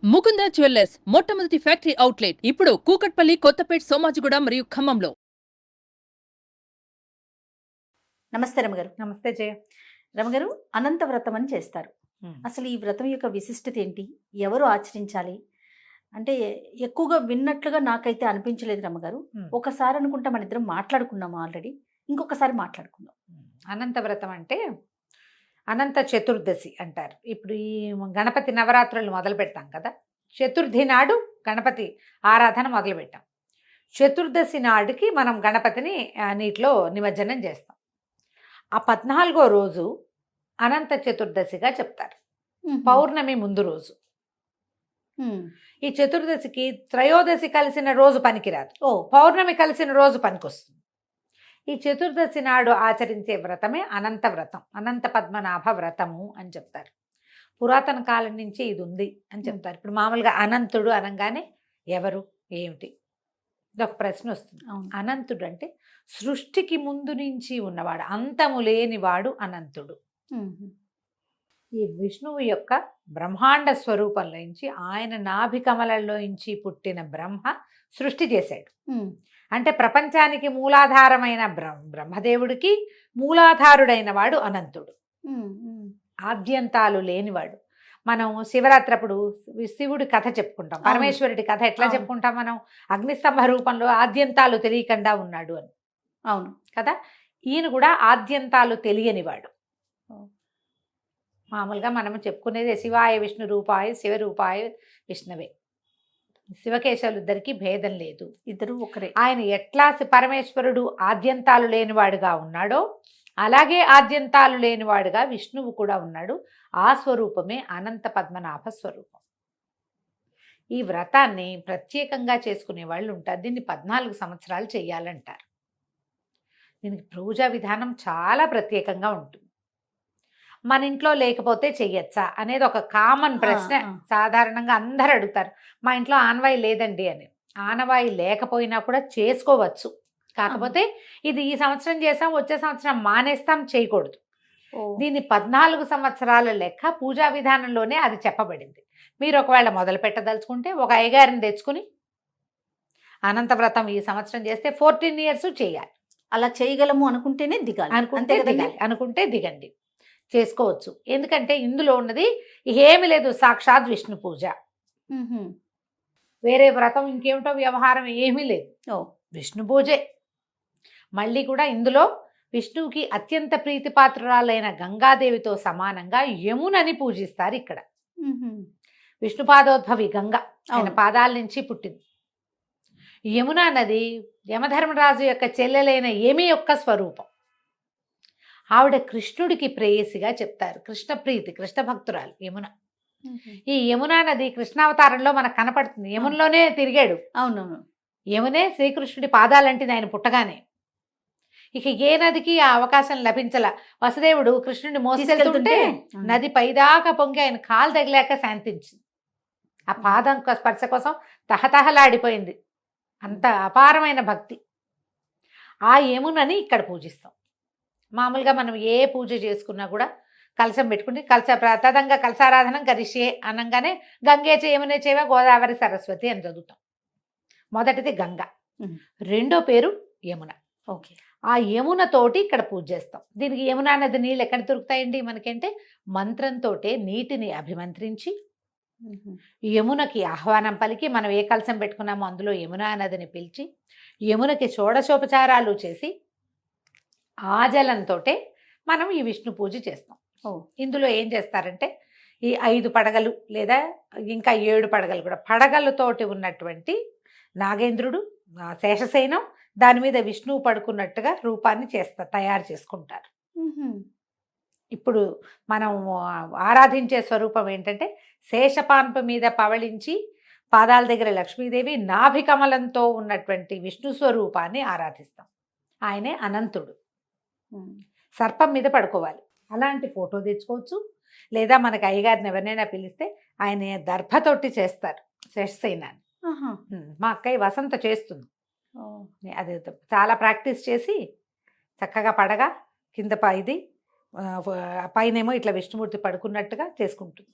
Mukunda jewellers మొట్టమొదటి factory outlet ఇప్పుడు కూకట్పల్లి, కొత్తపేట్, సోమాజిగూడ మరియు ఖమ్మంలో. నమస్తే రమగారు. నమస్తే జయ. రమగారు, అనంత వ్రతం అని చేస్తారు. అసలు ఈ వ్రతం యొక్క విశిష్టత ఏంటి? ఎవరు ఆచరించాలి? అంటే ఎక్కువగా విన్నట్లుగా నాకైతే అనిపించలేదు రమగారు. ఒకసారి అనుకుంటా మన ఇద్దరం మాట్లాడుకున్నాము ఆల్రెడీ. ఇంకొకసారి మాట్లాడుకుందాం. అనంత వ్రతం అంటే అనంత చతుర్దశి అంటారు. ఇప్పుడు ఈ గణపతి నవరాత్రులు మొదలు పెడతాం కదా, చతుర్థి నాడు గణపతి ఆరాధన మొదలు పెట్టాం. చతుర్దశి నాడుకి మనం గణపతిని నీటిలో నిమజ్జనం చేస్తాం. ఆ 14వ రోజు అనంత చతుర్దశిగా చెప్తారు. పౌర్ణమి ముందు రోజు. ఈ చతుర్దశికి త్రయోదశి కలిసిన రోజు పనికిరాదు, పౌర్ణమి కలిసిన రోజు పనికొస్తుంది. ఈ చతుర్దశి నాడు ఆచరించే వ్రతమే అనంత వ్రతం, అనంత పద్మనాభ వ్రతము అని చెప్తారు. పురాతన కాలం నుంచి ఇది ఉంది అని చెప్తారు. ఇప్పుడు మామూలుగా అనంతుడు అనగానే ఎవరు, ఏమిటి, ఇదొక ప్రశ్న వస్తుంది. అనంతుడు అంటే సృష్టికి ముందు నుంచి ఉన్నవాడు, అంతము లేనివాడు అనంతుడు. ఈ విష్ణువు యొక్క బ్రహ్మాండ స్వరూపంలోంచి, ఆయన నాభి కమలంలోంచి పుట్టిన బ్రహ్మ సృష్టి చేశాడు. అంటే ప్రపంచానికి మూలాధారమైన బ్రహ్మదేవుడికి మూలాధారుడైన వాడు అనంతుడు, ఆద్యంతాలు లేనివాడు. మనం శివరాత్రి అప్పుడు శివుడి కథ చెప్పుకుంటాం, పరమేశ్వరుడి కథ ఎట్లా చెప్పుకుంటాం మనం? అగ్నిస్తంభ రూపంలో ఆద్యంతాలు తెలియకుండా ఉన్నాడు అని. అవును కదా. ఈయన కూడా ఆద్యంతాలు తెలియనివాడు. మామూలుగా మనము చెప్పుకునేది శివాయ విష్ణు రూపాయ శివరూపాయ విష్ణువే. శివకేశవులు ఇద్దరికి భేదం లేదు, ఇద్దరు ఒకరే. ఆయన ఎట్లా పరమేశ్వరుడు ఆద్యంతాలు లేనివాడుగా ఉన్నాడో, అలాగే ఆద్యంతాలు లేనివాడుగా విష్ణువు కూడా ఉన్నాడు. ఆ స్వరూపమే అనంత పద్మనాభ స్వరూపం. ఈ వ్రతాన్ని ప్రత్యేకంగా చేసుకునే వాళ్ళు ఉంటారు. దీన్ని 14 సంవత్సరాలు చేయాలంటారు. దీనికి పూజా విధానం చాలా ప్రత్యేకంగా ఉంటుంది. మన ఇంట్లో లేకపోతే చెయ్యొచ్చా అనేది ఒక కామన్ ప్రశ్న సాధారణంగా అందరు అడుగుతారు. మా ఇంట్లో ఆనవాయి లేదండి అని. ఆనవాయి లేకపోయినా కూడా చేసుకోవచ్చు. కాకపోతే ఇది ఈ సంవత్సరం చేసాం, వచ్చే సంవత్సరం మానేస్తాం, చేయకూడదు. దీన్ని 14 సంవత్సరాల లెక్క పూజా విధానంలోనే అది చెప్పబడింది. మీరు ఒకవేళ మొదలు పెట్టదలుచుకుంటే ఒక అయ్యగారిని తెచ్చుకుని అనంత వ్రతం ఈ సంవత్సరం చేస్తే 14 years చేయాలి. అలా చేయగలము అనుకుంటేనే దిగాలి. అనుకుంటే దిగండి, చేసుకోవచ్చు. ఎందుకంటే ఇందులో ఉన్నది ఏమి లేదు, సాక్షాత్ విష్ణు పూజ. వేరే వ్రతం ఇంకేమిటో వ్యవహారం ఏమీ లేదు, విష్ణు పూజే. మళ్ళీ కూడా ఇందులో విష్ణువుకి అత్యంత ప్రీతిపాత్రురాలైన గంగాదేవితో సమానంగా యమునని పూజిస్తారు. ఇక్కడ విష్ణు పాదోద్భవి గంగ, ఆయన పాదాల నుంచి పుట్టింది. యమునా నది యమధర్మరాజు యొక్క చెల్లెలైన యమి యొక్క స్వరూపం. ఆవిడ కృష్ణుడికి ప్రేయసిగా చెప్తారు. కృష్ణ ప్రీతి, కృష్ణ భక్తురాలు యమున. ఈ యమునా నది కృష్ణావతారంలో మనకు కనపడుతుంది. యమునలోనే తిరిగాడు. అవునవును. యమునే శ్రీకృష్ణుడి పాదాలంటిది ఆయన పుట్టగానే. ఇక ఏ నదికి ఆ అవకాశం లభించల. వసుదేవుడు కృష్ణుడిని మోసుకెళ్తుంటే నది పైదాకా పొంగి ఆయన కాలు తగిలాక శాంతించింది. ఆ పాదం స్పర్శ కోసం తహతహలాడిపోయింది. అంత అపారమైన భక్తి. ఆ యమునని ఇక్కడ పూజిస్తాం. మామూలుగా మనం ఏ పూజ చేసుకున్నా కూడా కలశం పెట్టుకుని తదంగా కలశారాధనం కరిష్యే అనగానే గంగే యమునే చేవ గోదావరి సరస్వతి అని చదువుతాం. మొదటిది గంగ, రెండో పేరు యమున. ఓకే. ఆ యమున తోటి ఇక్కడ పూజ చేస్తాం. దీనికి యమునా నది నీళ్ళు ఎక్కడ దొరుకుతాయండి మనకంటే? మంత్రంతో నీటిని అభిమంత్రించి యమునకి ఆహ్వానం పలికి, మనం ఏ కలశం పెట్టుకున్నామో అందులో యమునా నదిని పిలిచి యమునకి షోడశోపచారాలు చేసి ఆ జలంతో మనం ఈ విష్ణు పూజ చేస్తాం. ఇందులో ఏం చేస్తారంటే ఈ 5 పడగలు లేదా ఇంకా 7 పడగలు కూడా, పడగలతోటి ఉన్నటువంటి నాగేంద్రుడు, శేషసేనం, దాని మీద విష్ణువు పడుకున్నట్టుగా రూపాన్ని తయారు చేసుకుంటారు. ఇప్పుడు మనం ఆరాధించే స్వరూపం ఏంటంటే శేషపాన్ప మీద పవళించి పాదాల దగ్గర లక్ష్మీదేవి, నాభి కమలంతో ఉన్నటువంటి విష్ణు స్వరూపాన్ని ఆరాధిస్తాం. ఆయనే అనంతుడు. సర్పం మీద పడుకోవాలి. అలాంటి ఫోటో తెచ్చుకోవచ్చు. లేదా మనకి అయ్యగారిని ఎవరినైనా పిలిస్తే ఆయన దర్భతోటి చేస్తారు శేషసేనాన్ని. మా అక్కయ్య వసంత చేస్తుంది. అది చాలా ప్రాక్టీస్ చేసి చక్కగా పడగా కింద ఇది పైనేమో ఇట్లా విష్ణుమూర్తి పడుకున్నట్టుగా చేసుకుంటుంది.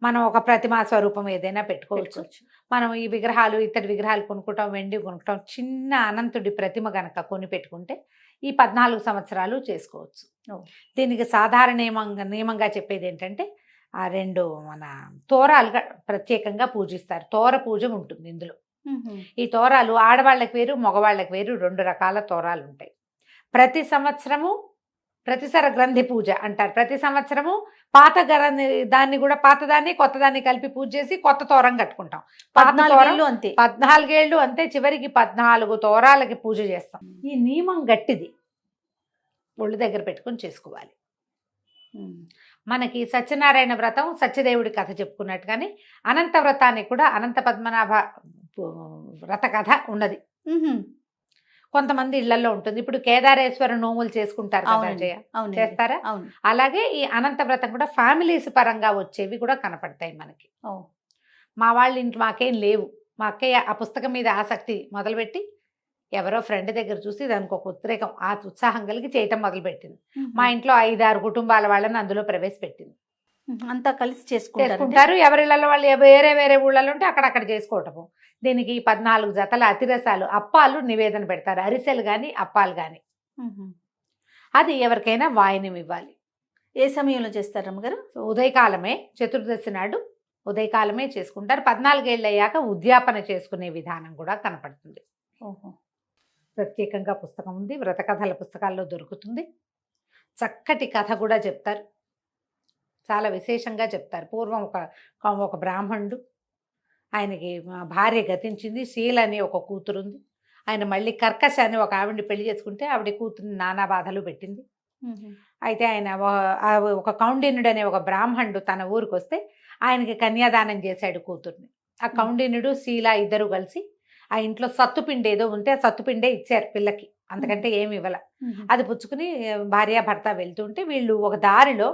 మనం ఒక ప్రతిమా స్వరూపం ఏదైనా పెట్టుకోవచ్చు. పెట్టుకోవచ్చు. మనం ఈ విగ్రహాలు ఇత్తడి విగ్రహాలు కొనుక్కుంటాం, వెండి కొనుక్కుంటాం. చిన్న అనంతుడి ప్రతిమ గనక కొని పెట్టుకుంటే ఈ 14 సంవత్సరాలు చేసుకోవచ్చు. ఓహ్! దీనికి సాధారణ నియమంగా చెప్పేది ఏంటంటే ఆ 2 మన తోరాలుగా ప్రత్యేకంగా పూజిస్తారు. తోర పూజ ఉంటుంది ఇందులో. హుహు. ఈ తోరాలు ఆడవాళ్ళకి వేరు, మగవాళ్ళకి వేరు 2 రకాల తోరాలు ఉంటాయి. ప్రతి సంవత్సరము ప్రతిసర గ్రంథి పూజ అంటారు. ప్రతి సంవత్సరము పాత గ్రంథి దాన్ని కూడా పాతదాన్ని కొత్తదాన్ని కలిపి పూజ చేసి కొత్త తోరం కట్టుకుంటాం. పాత 14 తోరం ఏళ్ళు అంతే. 14 ఏళ్ళు అంతే, చివరికి 14 తోరాలకి పూజ చేస్తాం. ఈ నియమం గట్టిది, ఒళ్ళు దగ్గర పెట్టుకొని చేసుకోవాలి. హ్మ్. మనకి సత్యనారాయణ వ్రతం సత్యదేవుడి కథ చెప్పుకున్నట్టుగానే అనంత వ్రతానికి కూడా అనంత పద్మనాభ వ్రత కథ ఉన్నది. హుహు. కొంతమంది ఇళ్లలో ఉంటుంది. ఇప్పుడు కేదారేశ్వర నోములు చేసుకుంటారు కదా అవునండి. జయ, అవునండి. చేస్తారా? అవును. అలాగే ఈ అనంత వ్రతం కూడా ఫ్యామిలీస్ పరంగా వచ్చేవి కూడా కనపడతాయి మనకి. ఓహ్! మా వాళ్ళ ఇంట్లో మాకేం లేవు. మా అక్కయ్య ఆ పుస్తకం మీద ఆసక్తి మొదలుపెట్టి ఎవరో ఫ్రెండ్ దగ్గర చూసి దానికి ఒక ఉద్రేకం, ఆ ఉత్సాహం కలిగి చేయటం మొదలుపెట్టింది. మా ఇంట్లో 5-6 కుటుంబాల వాళ్ళని అందులో ప్రవేశపెట్టింది. అంతా కలిసి చేసుకుంటారు. చేసుకుంటారు. ఎవరిళ్ళలో వాళ్ళు వేరే వేరే ఊళ్ళలో ఉంటే అక్కడక్కడ చేసుకోవటము. దీనికి 14 జతల అతిరసాలు, అప్పాలు నివేదన పెడతారు. అరిసెలు కానీ అప్పాలు కానీ. అది ఎవరికైనా వాయినం ఇవ్వాలి. ఏ సమయంలో చేస్తారు రమ్మగారు? ఉదయకాలమే, చతుర్దశి నాడు ఉదయకాలమే చేసుకుంటారు. 14 ఏళ్ళు అయ్యాక ఉద్యాపన చేసుకునే విధానం కూడా కనపడుతుంది. ఓహో! ప్రత్యేకంగా పుస్తకం ఉంది, వ్రత కథల పుస్తకాల్లో దొరుకుతుంది. చక్కటి కథ కూడా చెప్తారు, చాలా విశేషంగా చెప్తారు. పూర్వం ఒక బ్రాహ్మణుడు, ఆయనకి భార్య గతించింది. శీల అని ఒక కూతురు ఉంది. ఆయన మళ్ళీ కర్కశ అని ఒక ఆవిడ్ని పెళ్లి చేసుకుంటే ఆవిడ కూతుర్ని నానా బాధలు పెట్టింది. అయితే ఆయన ఒక కౌండిన్యుడు అనే ఒక బ్రాహ్మణుడు తన ఊరికి వస్తే ఆయనకి కన్యాదానం చేశాడు కూతుర్ని. ఆ కౌండిన్యుడు శీల ఇద్దరు కలిసి ఆ ఇంట్లో సత్తుపిండి ఏదో ఉంటే ఆ సత్తుపిండే ఇచ్చారు పిల్లకి, అంతకంటే ఏమి ఇవ్వాల. అది పుచ్చుకుని భార్యాభర్త వెళ్తుంటే వీళ్ళు ఒక దారిలో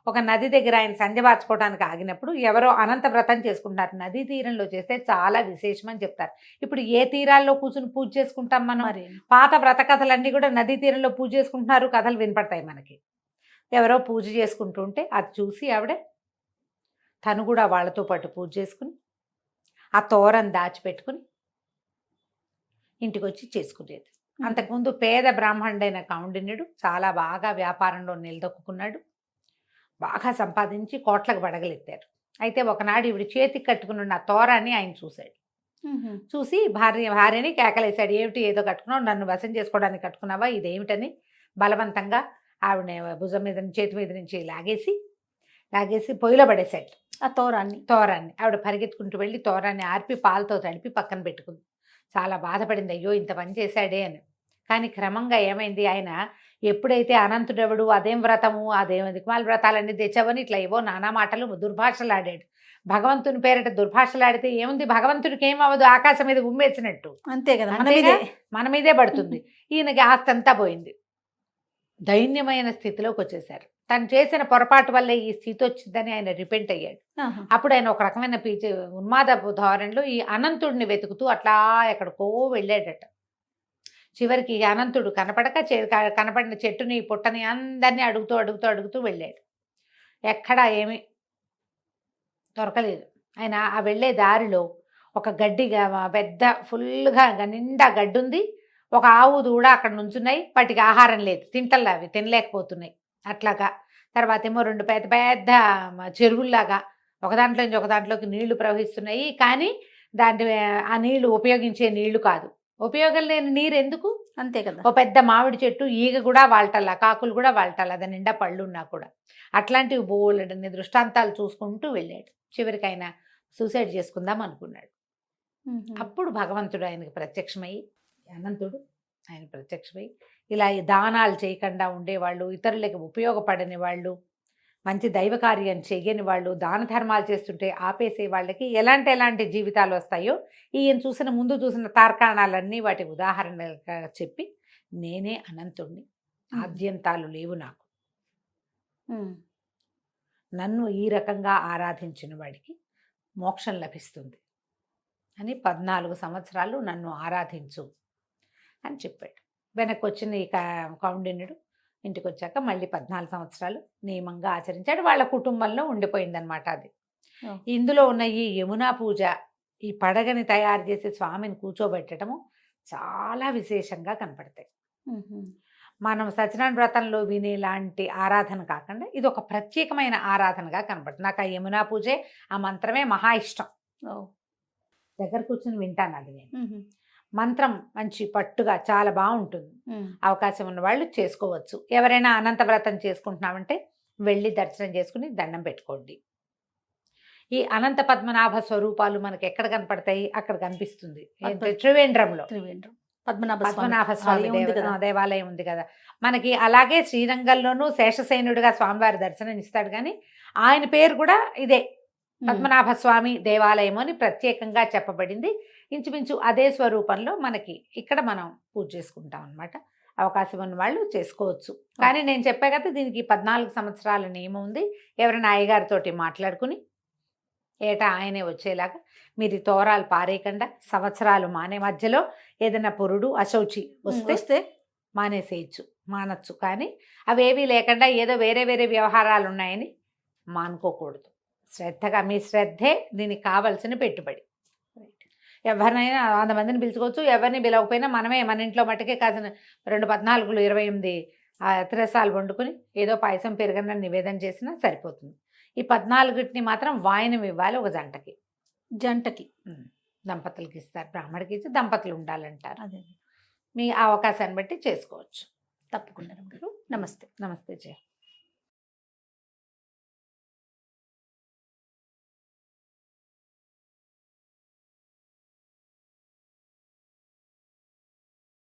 ఒక నది దగ్గర ఆయన సంధ్య వార్చుకోవడానికి ఆగినప్పుడు ఎవరో అనంత వ్రతం చేసుకుంటారు. నదీ తీరంలో చేస్తే చాలా విశేషం అని చెప్తారు. ఇప్పుడు ఏ తీరాల్లో కూర్చుని పూజ చేసుకుంటాం మనం? మరి పాత వ్రత కథలన్నీ కూడా నదీ తీరంలో పూజ చేసుకుంటున్నారు, కథలు వినపడతాయి మనకి. ఎవరో పూజ చేసుకుంటుంటే అది చూసి ఆవిడ తను కూడా వాళ్ళతో పాటు పూజ చేసుకుని ఆ తోరను దాచిపెట్టుకుని ఇంటికి వచ్చి చేసుకునేది. అంతకుముందు పేద బ్రాహ్మణుడైన కౌండిన్యుడు చాలా బాగా వ్యాపారంలో నిలదొక్కున్నాడు, బాగా సంపాదించి కోట్లకు బడగలెత్తారు. అయితే ఒకనాడు ఇవిడి చేతికి కట్టుకున్న ఆ తోరాన్ని ఆయన చూశాడు. చూసి భార్యని కేకలేశాడు, ఏమిటి ఏదో కట్టుకున్నావు, నన్ను వశం చేసుకోవడానికి కట్టుకున్నావా, ఇదేమిటని బలవంతంగా ఆవిడ భుజం మీద చేతి మీద నుంచి లాగేసి పొయ్యిలో పడేశాడు ఆ తోరాన్ని. ఆవిడ పరిగెత్తుకుంటూ వెళ్ళి తోరాన్ని ఆర్పి పాలతో తడిపి పక్కన పెట్టుకుంది. చాలా బాధపడింది, అయ్యో ఇంత పని చేశాడే అని. కానీ క్రమంగా ఏమైంది, ఆయన ఎప్పుడైతే అనంతుడెవడు, అదేం వ్రతము, అదేం దిక్మాల వ్రతాలన్నీ తెచ్చావని ఇట్లా ఏవో నానా మాటలు దుర్భాషలాడాడు. భగవంతుని పేరిట దుర్భాషలాడితే ఏముంది, భగవంతుడికి ఏమవ్వదు, ఆకాశం మీద గుమ్మేసినట్టు. అంతే కదా, మన మీదే పడుతుంది. ఈయనకి ఆస్తి అంతా పోయింది. దైన్యమైన స్థితిలోకి వచ్చేసారు. తను చేసిన పొరపాటు వల్లే ఈ స్థితి వచ్చిందని ఆయన రిపెంట్ అయ్యాడు. అప్పుడు ఆయన ఒక రకమైన ఉన్మాద ధోరణిలో ఈ అనంతుడిని వెతుకుతూ అట్లా ఎక్కడికో వెళ్ళాడట. చివరికి అనంతుడు కనపడిన చెట్టుని పుట్టని అందరినీ అడుగుతూ వెళ్ళాడు. ఎక్కడా ఏమీ దొరకలేదు. ఆయన ఆ వెళ్ళే దారిలో ఒక గడ్డిగా పెద్ద ఫుల్గా నిండా గడ్డి ఉంది. ఒక ఆవు దూడ అక్కడ నుంచున్నాయి, వాటికి ఆహారం లేదు, తింటల్లా అవి తినలేకపోతున్నాయి. అట్లాగా తర్వాత ఏమో 2 పెద్ద పెద్ద చెరువుల్లాగా ఒకదాంట్లో నుంచి ఒక దాంట్లోకి నీళ్లు ప్రవహిస్తున్నాయి. కానీ ఆ నీళ్లు ఉపయోగించే నీళ్లు కాదు. ఉపయోగం లేని నీరు ఎందుకు? అంతే కదా. ఓ పెద్ద మామిడి చెట్టు, ఈగ కూడా వాళ్టల్లా, కాకులు కూడా వాళ్టల్లా, అది నిండా పళ్ళున్నా కూడా. అట్లాంటివి బోలెడన్ని దృష్టాంతాలు చూసుకుంటూ వెళ్ళాడు. చివరికి ఆయన సూసైడ్ చేసుకుందాం అనుకున్నాడు. అప్పుడు భగవంతుడు ఆయనకు ప్రత్యక్షమై, అనంతుడు ఆయన ప్రత్యక్షమై, ఇలా దానాలు చేయకుండా ఉండేవాళ్ళు, ఇతరులకి ఉపయోగపడని వాళ్ళు, మంచి దైవ కార్యం చెయ్యని వాళ్ళు, దాన ధర్మాలు చేస్తుంటే ఆపేసే వాళ్ళకి ఎలాంటి జీవితాలు వస్తాయో ఈయన ముందు చూసిన తార్కాణాలన్నీ వాటి ఉదాహరణలుగా చెప్పి, నేనే అనంతుణ్ణి, ఆద్యంతాలు లేవు నాకు, నన్ను ఈ రకంగా ఆరాధించిన వాడికి మోక్షం లభిస్తుంది అని 14 సంవత్సరాలు నన్ను ఆరాధించు అని చెప్పాడు. వెనక్కి వచ్చిన ఈ కౌండిన్యుడు ఇంటికి వచ్చాక మళ్ళీ 14 సంవత్సరాలు నియమంగా ఆచరించాడు. వాళ్ళ కుటుంబంలో ఉండిపోయిందనమాట అది. ఓ. ఇందులో ఉన్న ఈ యమునా పూజ, ఈ పడగని తయారు చేసి స్వామిని కూర్చోబెట్టడము చాలా విశేషంగా కనపడతాయి. మనం సత్యనారాయణ వ్రతంలో వినేలాంటి ఆరాధన కాకుండా ఇది ఒక ప్రత్యేకమైన ఆరాధనగా కనపడుతుంది. నాకు ఆ యమునా పూజే, ఆ మంత్రమే మహా ఇష్టం. ఓ. దగ్గర కూర్చొని వింటాను అది నేను. మంత్రం మంచి పట్టుగా చాలా బాగుంటుంది. అవకాశం ఉన్న వాళ్ళు చేసుకోవచ్చు. ఎవరైనా అనంత వ్రతం చేసుకుంటున్నామంటే వెళ్ళి దర్శనం చేసుకుని దండం పెట్టుకోండి. ఈ అనంత పద్మనాభ స్వరూపాలు మనకి ఎక్కడ కనపడతాయి? అక్కడ కనిపిస్తుంది. త్రివేంద్రంలో త్రివేంద్రం పద్మనాభ పద్మనాభ స్వామి ఆలయం ఉంది కదా. దేవాలయం ఉంది కదా మనకి. అలాగే శ్రీరంగంలోనూ శేషసేనుడిగా స్వామివారి దర్శనం ఇస్తాడు, కానీ ఆయన పేరు కూడా ఇదే, పద్మనాభ స్వామి దేవాలయం అని ప్రత్యేకంగా చెప్పబడింది. ఇంచుమించు అదే స్వరూపంలో మనకి ఇక్కడ మనం పూజ చేసుకుంటాం అన్నమాట. అవకాశం ఉన్న వాళ్ళు చేసుకోవచ్చు. కానీ నేను చెప్పా కదా, దీనికి 14 సంవత్సరాల నియమం ఉంది. ఎవరైనా అయ్యగారితోటి మాట్లాడుకుని ఏటా ఆయనే వచ్చేలాగా మీరు ఈ తోరాలు పారేయకుండా సంవత్సరాలు మానే మధ్యలో ఏదైనా పురుడు అశౌచి వస్తే మానచ్చు. కానీ అవేవీ లేకుండా ఏదో వేరే వేరే వ్యవహారాలు ఉన్నాయని మానుకోకూడదు. శ్రద్ధగా, మీ శ్రద్ధే దీనికి కావాల్సిన పెట్టుబడి. ఎవరినైనా 100 మందిని పిలుచుకోవచ్చు, ఎవరిని పిలవకపోయినా మనమే మన ఇంట్లో మట్టుకే కాసిన 2 14 28 అతిరసాలు వండుకుని ఏదో పాయసం పెరుగన్న నివేదన చేసినా సరిపోతుంది. ఈ 14ని మాత్రం వాయనం ఇవ్వాలి ఒక జంటకి. దంపతులకి ఇస్తారు, బ్రాహ్మడికి ఇచ్చి దంపతులు ఉండాలంటారు. అదే మీ అవకాశాన్ని బట్టి చేసుకోవచ్చు. తప్పకుండా రమ్మగారు. నమస్తే. నమస్తే జయ.